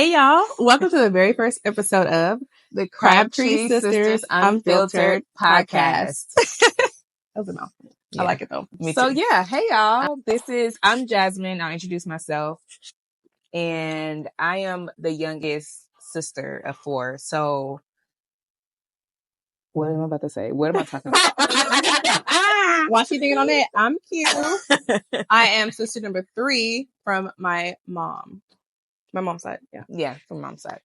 Hey y'all, welcome to the very first episode of the Crabtree Sisters Unfiltered Podcast. That was a mouthful. Yeah. I like it though. So yeah, hey y'all, I'm Jasmine. I'll introduce myself. And I am the youngest sister of 4. So what am I about to say? What am I talking about? While she's thinking on that, I'm Q. I am sister number 3 from my mom's side. Yeah, from mom's side.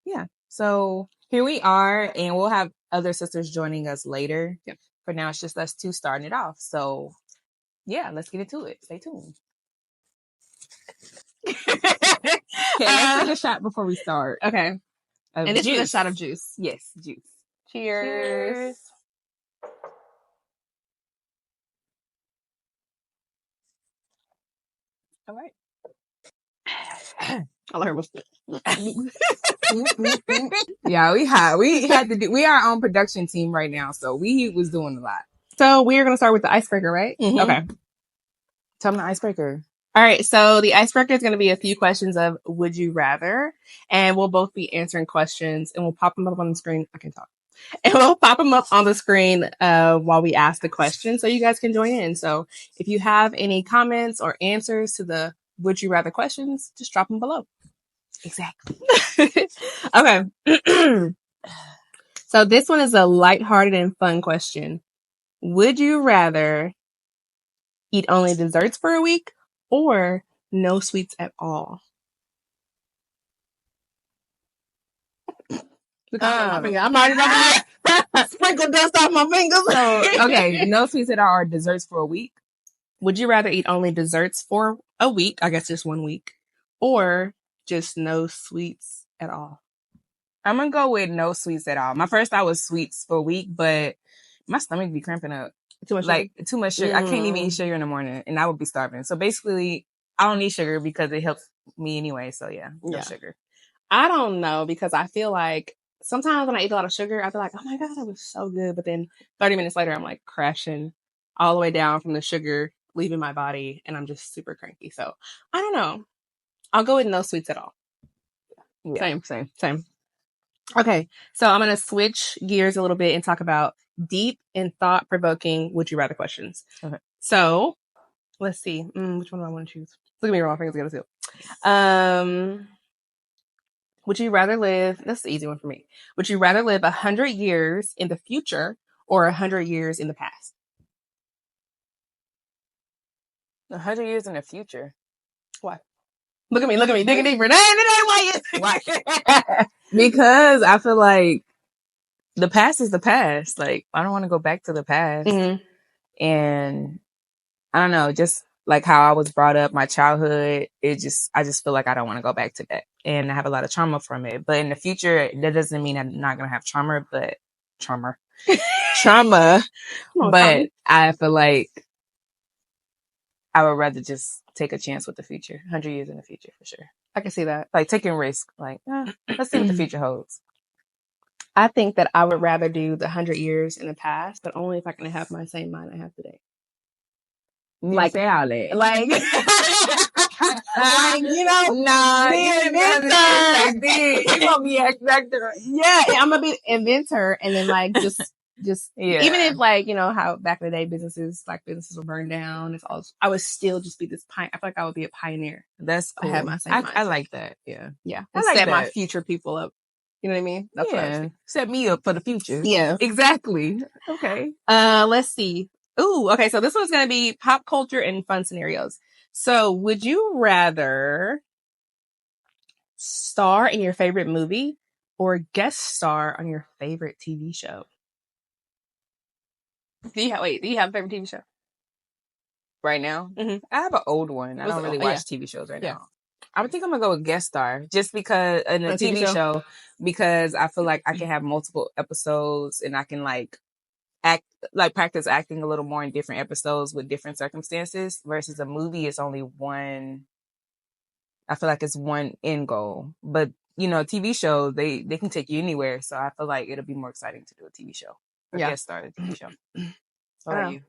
Yeah. So here we are, and we'll have other sisters joining us later. Yep. For now, it's just us 2 starting it off. So yeah, let's get into it. Stay tuned. Okay, let's take a shot before we start. Okay. And this is a shot of juice. Yes, juice. Cheers. All right. All I heard was Yeah, we had to do. We are our own production team right now, so we was doing a lot. So we are going to start with the icebreaker, right? Mhm. Okay. Tell me the icebreaker. All right. So the icebreaker is going to be a few questions of would you rather, and we'll both be answering questions, and we'll pop them up on the screen. I can talk. And we'll pop them up on the screen while we ask the question, so you guys can join in. So if you have any comments or answers to the would you rather questions, just drop them below. Exactly. Okay. So this one is a lighthearted and fun question. Would you rather eat only desserts for a week or no sweets at all? I'm already about to sprinkle dust off my fingers. So, okay, no sweets at all or desserts for a week. Would you rather eat only desserts for a week, I guess just 1 week, or just no sweets at all? I'm gonna go with no sweets at all. My first thought was sweets for a week, but my stomach be cramping up. Too much Like too much sugar. I can't even Mm. eat sugar in the morning, and I would be starving. So basically, I don't need sugar because it helps me anyway. So yeah, no Yeah. sugar. I don't know, because I feel like sometimes when I eat a lot of sugar, I feel like, oh my God, that was so good. But then 30 minutes later, I'm like crashing all the way down from the sugar leaving my body, and I'm just super cranky. So I don't know. I'll go with no sweets at all. Yeah. Same. Okay, so I'm going to switch gears a little bit and talk about deep and thought-provoking would you rather questions. Okay. So let's see. Which one do I want to choose? Look at me, my fingers together too. Would you rather live, that's the easy one for me. Would you rather live 100 years in the future or 100 years in the past? 100 years in the future. Why? Look at me, digging deeper. Why? Because I feel like the past is the past. Like, I don't want to go back to the past. Mhm. And I don't know, just like how I was brought up, my childhood, I just feel like I don't want to go back to that. And I have a lot of trauma from it. But in the future, that doesn't mean I'm not going to have trauma. But I feel like I would rather just take a chance with the future. 100 years in the future, for sure. I can see that. Like taking risk. Like, let's see what the future holds. I think that I would rather do the 100 years in the past, but only if I can have my same mind I have today. Like, say all that. Like, You're gonna be an inventor. Yeah, I'm gonna be an inventor, and then like just Yeah. even if like, how back in the day businesses were burned down, I would still just be this I feel like I would be a pioneer. That's cool. I have my same I mindset. like that. Yeah. Yeah, I and like set my that. future people up. You know what I mean? That's what I was Yeah. thinking. Set me up for the future. Yeah. Exactly. Okay. Let's see. Ooh, okay. So this one's going to be pop culture and fun scenarios. So would you rather star in your favorite movie or guest star on your favorite TV show? Do you have a favorite TV show? Right now? Mhm. I have an old one. I What's don't the really old- watch TV shows right Yeah. now. I think I'm going to go with guest star just because in a On a TV TV show, because I feel like I can have multiple episodes and I can practice acting a little more in different episodes with different circumstances versus a movie is only one. I feel like it's one end goal, but TV show, they can take you anywhere. So I feel like it'll be more exciting to do a TV show. Or guest star a TV show. What about you?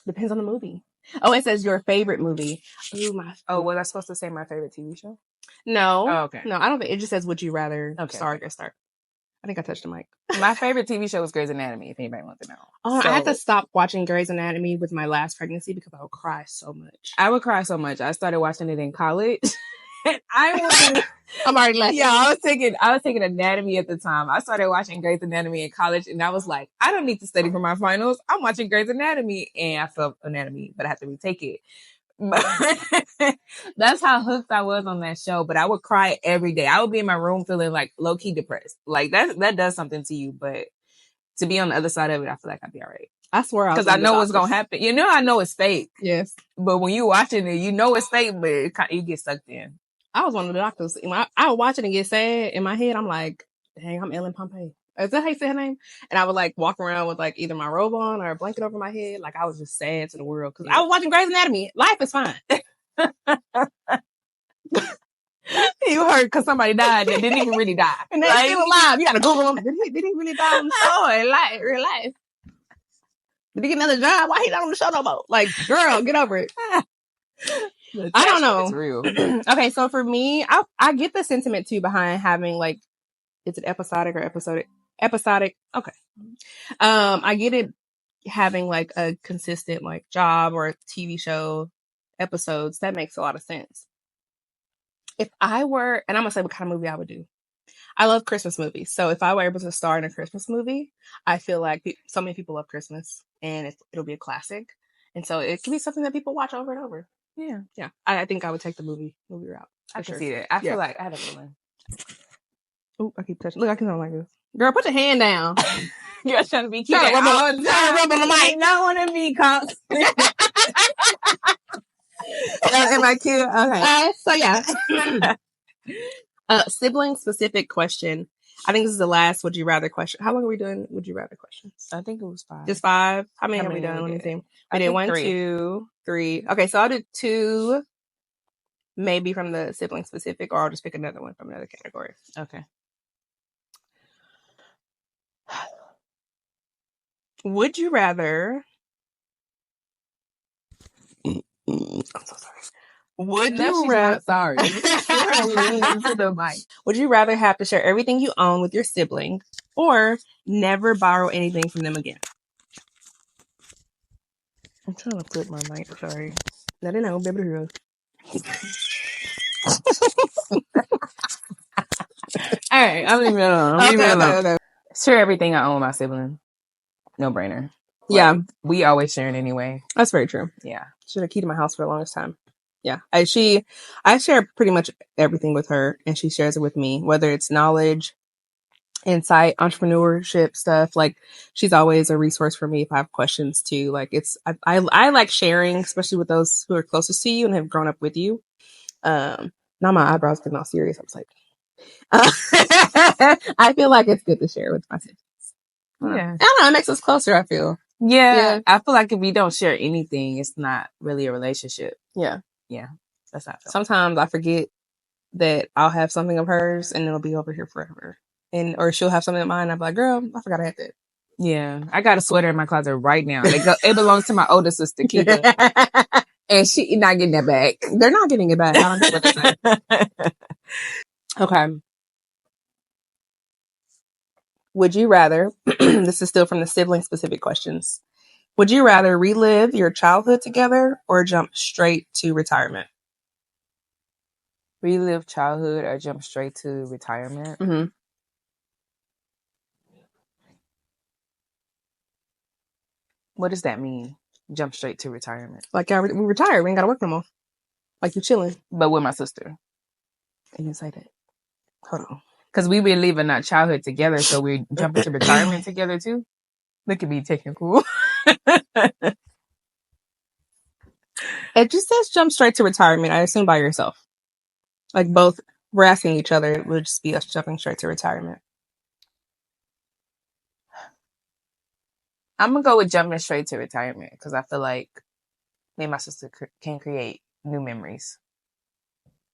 Depends on the movie. Oh, it says your favorite movie. Ooh, Oh, was I supposed to say my favorite TV show? No. Oh, okay. No, I don't think it just says would you rather. Okay, Start. I think I touched the mic. My favorite TV show was Grey's Anatomy, if anybody wants to know. Oh, I had to stop watching Grey's Anatomy with my last pregnancy because I would cry so much. I would cry so much. I started watching it in college. I'm already laughing. Yeah, I was taking anatomy at the time. I started watching Grey's Anatomy in college, and I was like, I don't need to study for my finals. I'm watching Grey's Anatomy, and I felt anatomy, but I have to retake it. That's how hooked I was on that show. But I would cry every day. I would be in my room feeling like low key depressed. Like that does something to you. But to be on the other side of it, I feel like I'd be all right. I swear, because I know what's gonna happen. You know, I know it's fake. Yes, but when you watching it, you know it's fake, but you get sucked in. I was one of the doctors. I would watch it and get sad in my head. I'm like, dang, I'm Ellen Pompey. Is that how you say her name? And I would like walk around with like either my robe on or a blanket over my head. Like I was just sad to the world because I was watching Grey's Anatomy. Life is fine. You heard because somebody died and didn't even really die. And they're still alive. You gotta Google them. Did he really die on the show in real life? Did he get another job? Why he not on the show no more? Like, girl, get over it. I don't know. It's real. Okay, so for me, I get the sentiment too behind having like, is it episodic or episodic? Episodic. Okay. I get it having like a consistent like job or a TV show episodes. That makes a lot of sense. If I were, and I'm gonna say what kind of movie I would do. I love Christmas movies. So if I were able to star in a Christmas movie, I feel like so many people love Christmas and it'll be a classic. And so it can be something that people watch over and over. Yeah. Yeah. I think I would take the movie route. I can see that. I feel like I have a feeling. Oh, I keep touching. Look, I can sound like this. Girl, put your hand down. You're trying to be cute. Trying to rub on the mic. I don't want to be caught. Am I cute? Okay. So yeah. Sibling specific question. I think this is the last would you rather question. How long are we doing would you rather questions? I think it was 5. Just 5? How many have we done? Let me see. I did 1, 2, 3. Okay, so I'll do 2 maybe from the sibling specific, or I'll just pick another one from another category. Okay. Would you rather I'm so sorry. Would you rather? Sorry. Would you rather have to share everything you own with your sibling, or never borrow anything from them again? I'm trying to flip my mic. Sorry. I didn't know, baby. All right, I'll leave it alone. Okay. Share everything I own with my sibling. No brainer. Yeah, we always sharing anyway. That's very true. Yeah, she had a key to my house for the longest time. Yeah, I share pretty much everything with her, and she shares it with me, whether it's knowledge, insight, entrepreneurship stuff. Like, she's always a resource for me if I have questions too. Like, I like sharing, especially with those who are closest to you and have grown up with you. Now my eyebrows getting all serious. I was like, I feel like it's good to share with my siblings. Yeah, I don't know. It makes us closer. I feel. Yeah, I feel like if we don't share anything, it's not really a relationship. Yeah. That's how I feel. Sometimes I forget that I'll have something of hers and it'll be over here forever. Or she'll have something of mine. I'll be like, girl, I forgot I had that. Yeah. I got a sweater in my closet right now. It belongs to my older sister, Keita. And she not getting that back. They're not getting it back. I don't know what to say. Okay. Would you rather, this is still from the sibling specific questions. Would you rather relive your childhood together or jump straight to retirement? Relive childhood or jump straight to retirement? Mm-hmm. What does that mean? Jump straight to retirement? Like, we retired. We ain't got to work no more. Like, you chilling. But with my sister. I didn't say that. Hold on. Because we were living our childhood together, so we're jumping to retirement together too. Look at me taking cool. It just says jump straight to retirement. I assume by yourself. Like, both, we're asking each other. It would just be us jumping straight to retirement. I'm going to go with jumping straight to retirement because I feel like me and my sister can create new memories.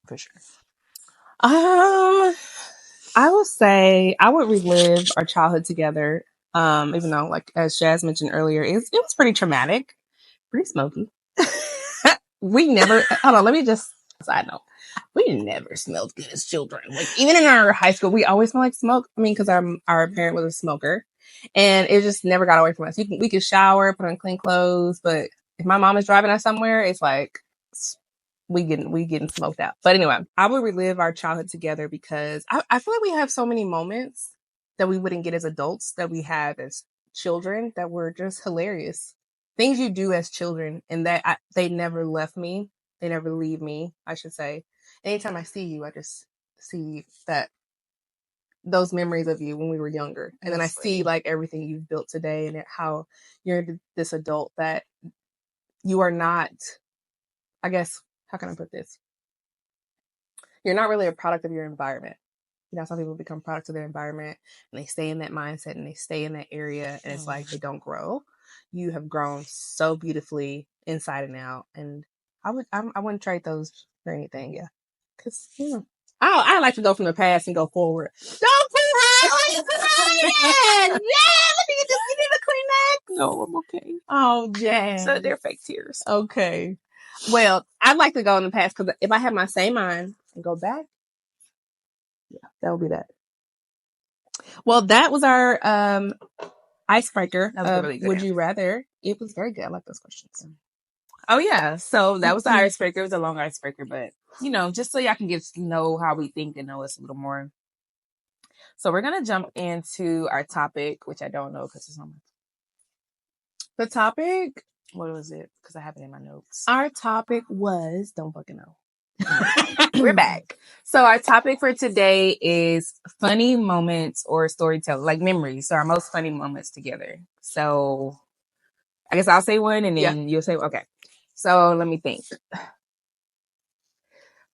For sure. I would say I would relive our childhood together. Even though, like, as Jazz mentioned earlier, it was pretty traumatic, pretty smoky. we never, hold on, let me just, side note. We never smelled good as children. Like, even in our high school, we always smelled like smoke. I mean, because our parent was a smoker. And it just never got away from us. We could shower, put on clean clothes, but if my mom is driving us somewhere, it's like we getting smoked out. But anyway, I would relive our childhood together because I feel like we have so many moments that we wouldn't get as adults that we have as children that were just hilarious. Things you do as children, and that they never left me. They never leave me, I should say. Anytime I see you, I just see that those memories of you when we were younger. And then I see like everything you've built today and how you're this adult that you are not, I guess, how can I put this? You're not really a product of your environment. You know, some people become products of their environment and they stay in that mindset and they stay in that area and it's like they don't grow. You have grown so beautifully inside and out. And I wouldn't trade those for anything. Yeah. Cause, you know, I like to go from the past and go forward. Don't put it! Yeah, let me get this. You need a Kleenex? No, I'm okay. Oh, Jan. So they're fake tears. Okay. Well, I'd like to go in the past because if I have my same mind and go back, yeah, that would be that. Well, that was our icebreaker. That was a really good Would answer. you rather? It was very good. I like those questions. Oh yeah, so that was the icebreaker. It was a long icebreaker, but you know, just so y'all can get to know how we think and know us a little more. So we're gonna jump into our topic, which I don't know because it's on the topic. What was it? Because I have it in my notes. Our topic was don't fucking know. We're back. So our topic for today is funny moments or storytelling, like memories. So our most funny moments together. So I guess I'll say one and then you'll say, okay. So let me think.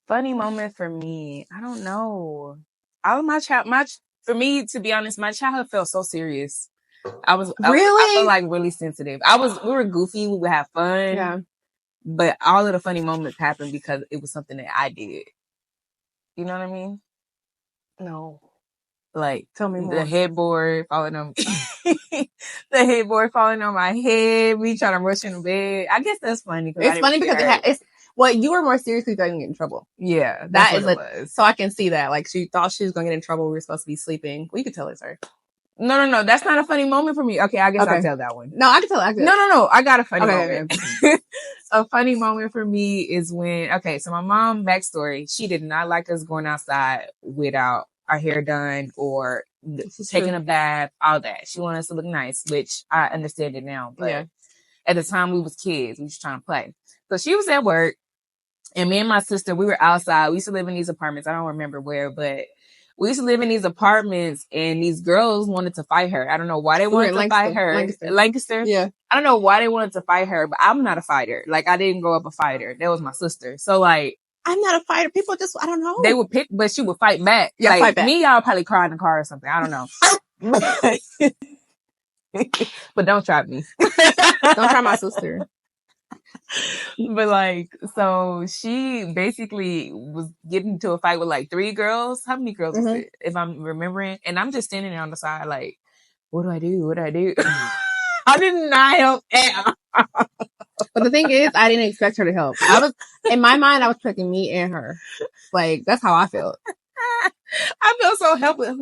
Funny moment for me. I don't know. All of for me, to be honest, my childhood felt so serious. I felt like really sensitive. We were goofy. We would have fun. Yeah. But all of the funny moments happened because it was something that I did. You know what I mean? No. Like, tell me more. The headboard falling on my head, me trying to rush in the bed. I guess that's funny. It's funny because you were more seriously going to get in trouble. Yeah, that is what it was. So I can see that. Like, she thought she was going to get in trouble. We were supposed to be sleeping. Well, you could tell it, sorry. No. That's not a funny moment for me. Okay, I guess I'll tell that one. No, I can tell it. No. I got a funny moment. A funny moment for me is when, so my mom, backstory, she did not like us going outside without our hair done or taking a bath, all that. She wanted us to look nice, which I understand it now. But at the time we was kids, we was trying to play. So she was at work and me and my sister, we were outside. We used to live in these apartments. I don't remember where, but we used to live in these apartments and these girls wanted to fight her. I don't know why they wanted to fight her. Lancaster? Yeah. I don't know why they wanted to fight her, but I'm not a fighter. Like, I didn't grow up a fighter. That was my sister. So, like, I'm not a fighter. People just, I don't know. They would pick, but she would fight back. Yeah, like, fight back. Me, I'll probably cry in the car or something. I don't know. But don't try me. Don't try my sister. But like, so she basically was getting into a fight with like 3 girls. How many girls was it? If I'm remembering. And I'm just standing there on the side like, what do I do? I did not help out. But the thing is, I didn't expect her to help. In my mind, I was expecting me and her. Like, that's how I felt. I felt so helpless.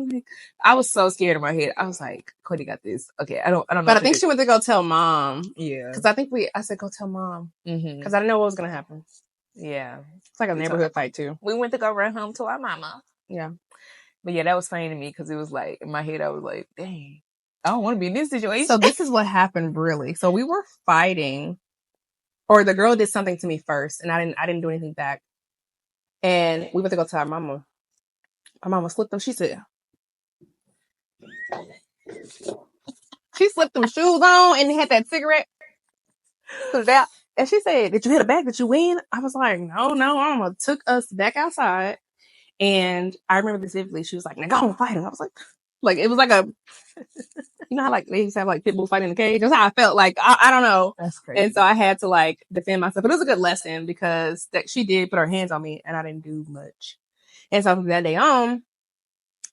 I was so scared in my head. I was like, Cody got this. Okay, I don't know. But I think she went to go tell mom. Yeah. Because I said, go tell mom. Because I didn't know what was going to happen. Yeah. It's like a neighborhood fight, too. We went to go run home to our mama. Yeah. But yeah, that was funny to me because it was like, in my head, I was like, dang, I don't want to be in this situation. So this is what happened, really. So we were fighting, or the girl did something to me first, and I didn't do anything back. And we went to go tell our mama. My mama slipped them. She said, she slipped them shoes on and had that cigarette. Put it out. And she said, did you hit a bag? Did you win? I was like, no, mama took us back outside. And I remember this vividly. She was like, now go on, fight him. I was like, it was like you know how like they used to have like pit bulls fighting in the cage? That's how I felt. Like, I don't know. That's crazy. And so I had to like defend myself. But it was a good lesson because she did put her hands on me and I didn't do much. And so from that day on,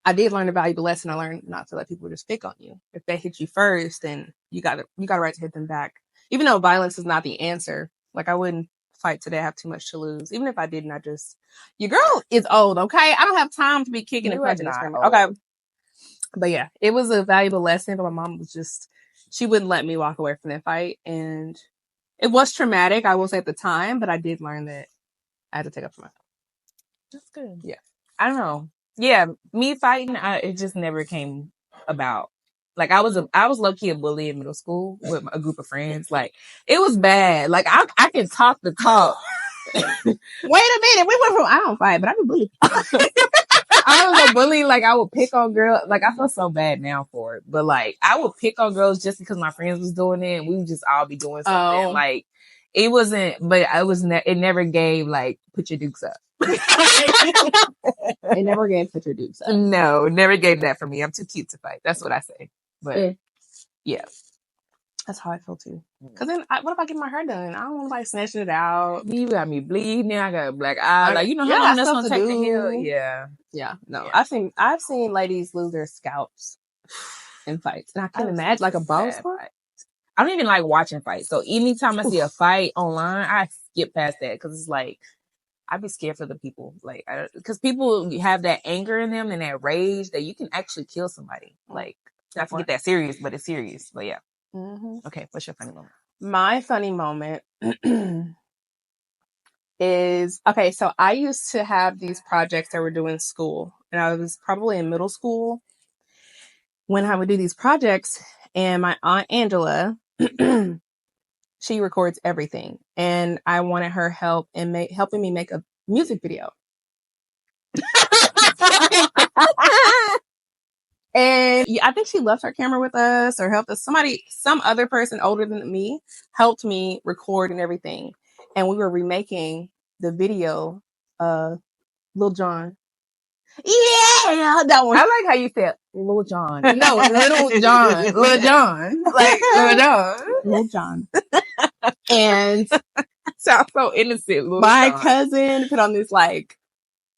I did learn a valuable lesson. I learned not to let people just pick on you. If they hit you first, then you got a right to hit them back. Even though violence is not the answer. Like, I wouldn't fight today. I have too much to lose. Even if I didn't, your girl is old, okay? I don't have time to be kicking and punching and screaming. Okay. But yeah, it was a valuable lesson, but my mom she wouldn't let me walk away from that fight. And it was traumatic, I will say, at the time, but I did learn that I had to take up for myself. That's good. Yeah. I don't know. Yeah, me fighting, it just never came about. Like, I was low-key a bully in middle school with a group of friends. Like, it was bad. Like, I can talk the talk. Wait a minute. We went from I don't fight, but I'm a bully. I was a bully. Like, I would pick on girls. Like, I feel so bad now for it. But, like, I would pick on girls just because my friends was doing it. And we would just all be doing something. Like, it wasn't, but it never gave, like, put your dukes up. It never gave put your dukes up. No, never gave that for me. I'm too cute to fight. That's what I say. But, yeah. That's how I feel too. Because then, what if I get my hair done? I don't want to like snatching it out. You got me bleeding. I got a black eye. Like, you know how long that's gonna take to heal? Yeah. Yeah. No, yeah. I've seen ladies lose their scalps in fights, and I can't imagine like a boss fight. I don't even like watching fights. So anytime I see a fight online, I skip past that because it's like I'd be scared for the people, like because people have that anger in them and that rage that you can actually kill somebody. Like, not to get that serious, but it's serious. But yeah. Mm-hmm. Okay, what's your funny moment? My funny moment is, okay, so I used to have these projects that were doing in school, and I was probably in middle school when I would do these projects, and my Aunt Angela, she records everything, and I wanted her help in helping me make a music video. And I think she left her camera with us or helped us. Some other person older than me helped me record and everything. And we were remaking the video, Lil Jon. Yeah, that one. I like how you said Lil Jon. No, Little John. Lil Jon. Like Lil Jon. Lil Jon. And sounds so innocent. Lil my Jon. cousin put on this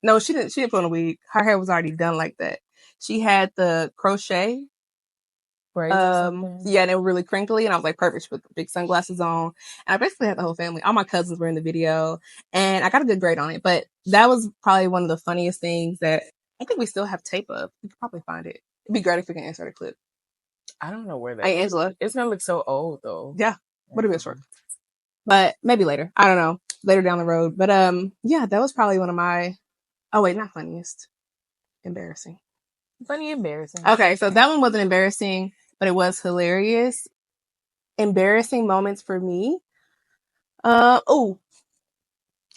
no, she didn't put on a wig. Her hair was already done like that. She had the crochet. Yeah, and they were really crinkly, and I was like perfect. She put big sunglasses on, and I basically had the whole family. All my cousins were in the video, and I got a good grade on it. But that was probably one of the funniest things that I think we still have tape of. We could probably find it. It'd be great if we can insert a clip. I don't know where that. Hey, Angela, it's gonna look so old though. Yeah, would have been short, but maybe later. I don't know, later down the road. But yeah, that was probably one of my. Oh wait, not funniest. Embarrassing. Funny, embarrassing. Okay, so that one wasn't embarrassing, but it was hilarious. Embarrassing moments for me.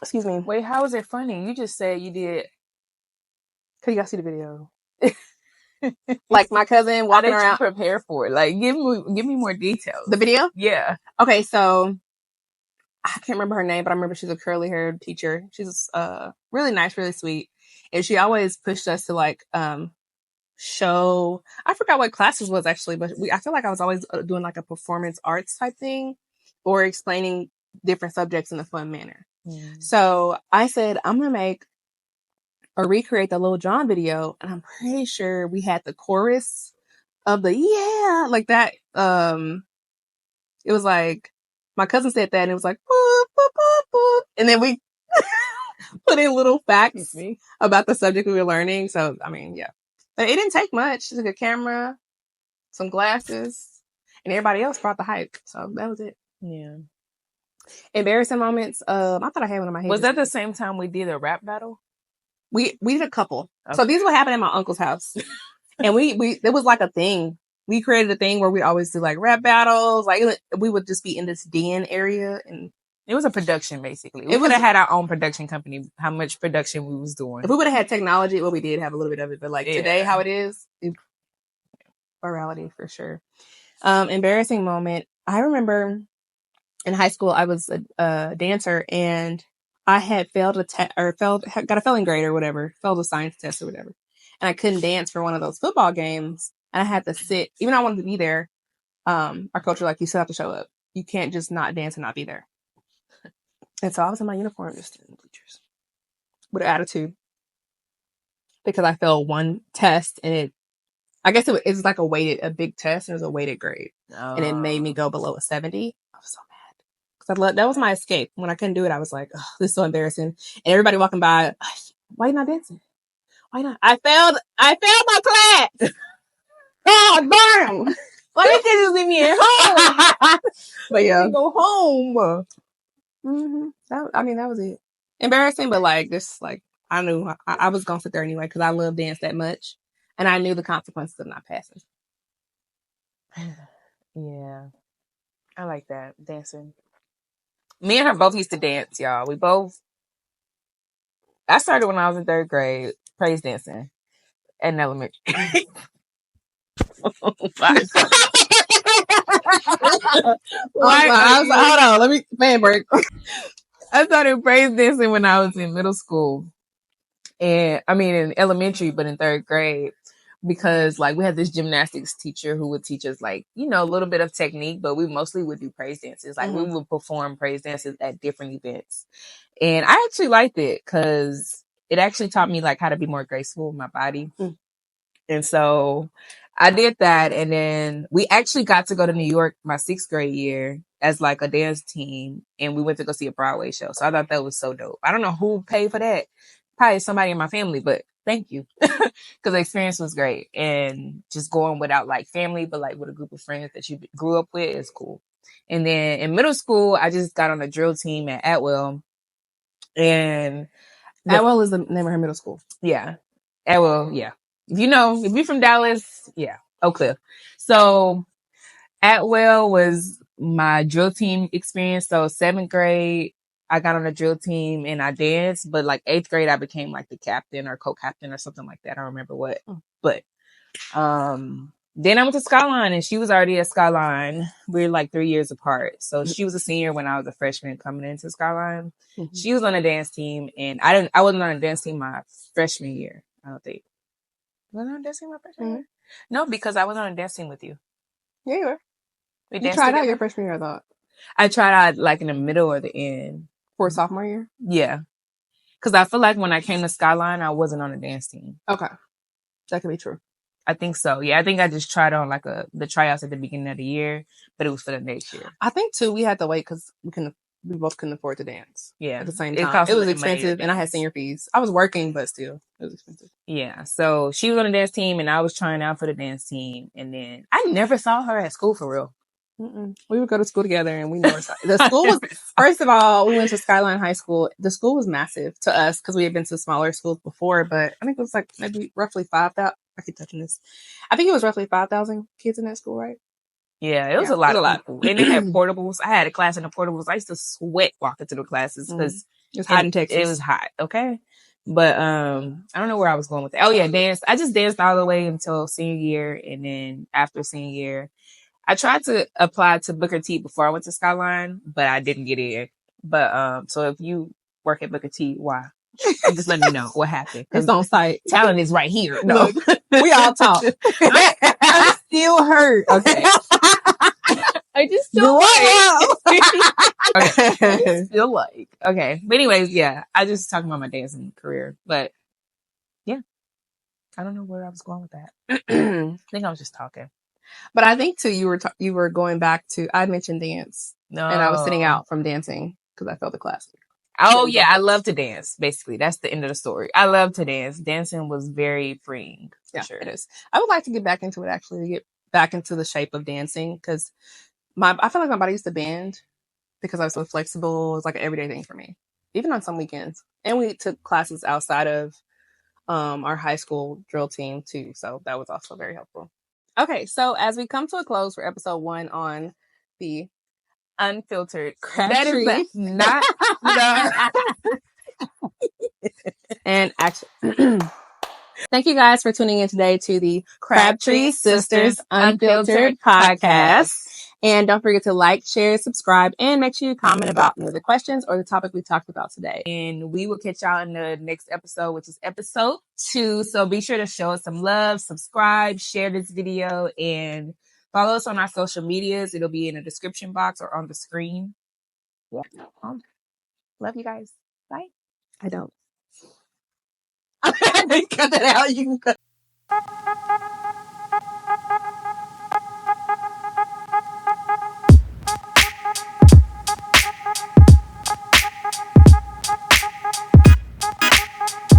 Excuse me. Wait, how is it funny? You just said you did. Could you guys see the video? Like my cousin walking around. Prepare for it. Like, give me more details. The video? Yeah. Okay, so I can't remember her name, but I remember she's a curly haired teacher. She's really nice, really sweet, and she always pushed us to like show. I forgot what classes was actually, but I feel like I was always doing like a performance arts type thing or explaining different subjects in a fun manner. So I said, I'm going to make or recreate the Lil Jon video. And I'm pretty sure we had the chorus of the, yeah, like that. It was like, my cousin said that and it was like, boop, boop, boop, boop. And then we put in little facts about the subject we were learning. So, I mean, yeah. But it didn't take much. Just a camera, some glasses, and everybody else brought the hype. So that was it. Yeah. Embarrassing moments. I thought I had one in my head. Was that the same time we did a rap battle? We did a couple. Okay. So these would happen at my uncle's house. And it was like a thing. We created a thing where we always do like rap battles. Like we would just be in this den area, and it was a production basically. We would have had our own production company. How much production we was doing? If we would have had technology, well, we did have a little bit of it, but like today, how it is, virality for sure. Embarrassing moment. I remember in high school, I was a dancer, and I had failed got a failing grade or whatever, failed a science test or whatever, and I couldn't dance for one of those football games. And I had to sit, even though I wanted to be there. Our coach was like, you still have to show up. You can't just not dance and not be there. And so I was in my uniform, just in the bleachers with an attitude because I failed one test, and I guess it was like a big test, and it was a weighted grade, and it made me go below a 70. I was so mad because That was my escape. When I couldn't do it, I was like, oh, this is so embarrassing. And everybody walking by, why you not dancing? Why not? I failed my class. Oh, damn. Why didn't they just leave me at home? But yeah. Go home. Mm-hmm. That was it. Embarrassing, but like this, like I knew I was gonna sit there anyway because I love dance that much, and I knew the consequences of not passing. Yeah, I like that dancing. Me and her both used to dance, y'all. I started when I was in 3rd grade, praise dancing, in elementary. Hold on, let me fan break. I started praise dancing when I was in middle school, and in elementary, but in 3rd grade, because like we had this gymnastics teacher who would teach us like a little bit of technique, but we mostly would do praise dances. Like we would perform praise dances at different events, and I actually liked it because it actually taught me like how to be more graceful with my body. And so I did that. And then we actually got to go to New York my 6th grade year as like a dance team. And we went to go see a Broadway show. So I thought that was so dope. I don't know who paid for that. Probably somebody in my family, but thank you. Because the experience was great. And just going without like family, but like with a group of friends that you grew up with is cool. And then in middle school, I just got on a drill team at Atwell. And Atwell is the name of her middle school. Yeah. Atwell, yeah. If you're from Dallas, yeah, Oak Cliff. So Atwell was my drill team experience. So 7th grade, I got on a drill team and I danced, but like 8th grade, I became like the captain or co-captain or something like that. I don't remember what, but, then I went to Skyline and she was already at Skyline. We were like 3 years apart. So she was a senior when I was a freshman coming into Skyline. Mm-hmm. She was on a dance team and I wasn't on a dance team my freshman year. I don't think. Was I on a dance team my freshman year? No, because I was on a dance team with you. Yeah, you were. You tried out your freshman year, I thought. I tried out like in the middle or the end. For sophomore year? Yeah. Because I feel like when I came to Skyline, I wasn't on a dance team. Okay. That could be true. I think so. Yeah, I think I just tried on like the tryouts at the beginning of the year, but it was for the next year. I think too we had to wait because we both couldn't afford to dance. Yeah, at the same time, it was expensive, and I had senior fees. I was working, but still, it was expensive. Yeah, so she was on the dance team, and I was trying out for the dance team, and then I never saw her at school for real. We would go to school together, and we never saw. The school was first of all, we went to Skyline High School. The school was massive to us because we had been to smaller schools before, but I think it was like maybe roughly 5,000. I keep touching this. I think it was roughly 5,000 kids in that school, right? Yeah, it was a lot. And they had portables. I had a class in the portables. I used to sweat walking to the classes because it was hot in Texas. It was hot. Okay. But I don't know where I was going with that. Oh yeah, dance. I just danced all the way until senior year, and then after senior year, I tried to apply to Booker T before I went to Skyline, but I didn't get in. But so if you work at Booker T, why? Just let me know what happened. It's on site. Talent is right here. No, we all talk. I'm still hurt. Okay. I just still okay. Still like. Okay. But anyways, yeah. I just talking about my dancing career. But yeah. I don't know where I was going with that. I think I was just talking. But I think too, you were going back to, I mentioned dance. No. And I was sitting out from dancing because I felt the class. Oh yeah, I love to dance. Basically, that's the end of the story. I love to dance. Dancing was very freeing. Yeah, sure. It is. I would like to get back into it, actually, to get back into the shape of dancing, because I feel like my body used to bend because I was so flexible. It was like an everyday thing for me, even on some weekends. And we took classes outside of our high school drill team too, so that was also very helpful. Okay, so as we come to a close for episode 1 on the Unfiltered Crabtree. That is not and actually, thank you guys for tuning in today to the Crabtree Sisters Unfiltered Podcast. And don't forget to like, share, subscribe, and make sure you comment about the questions or the topic we talked about today. And we will catch y'all in the next episode, which is episode 2. So be sure to show us some love, subscribe, share this video, and follow us on our social medias. It'll be in the description box or on the screen. Yeah. Love you guys. Bye. I don't. Cut that out. You can cut.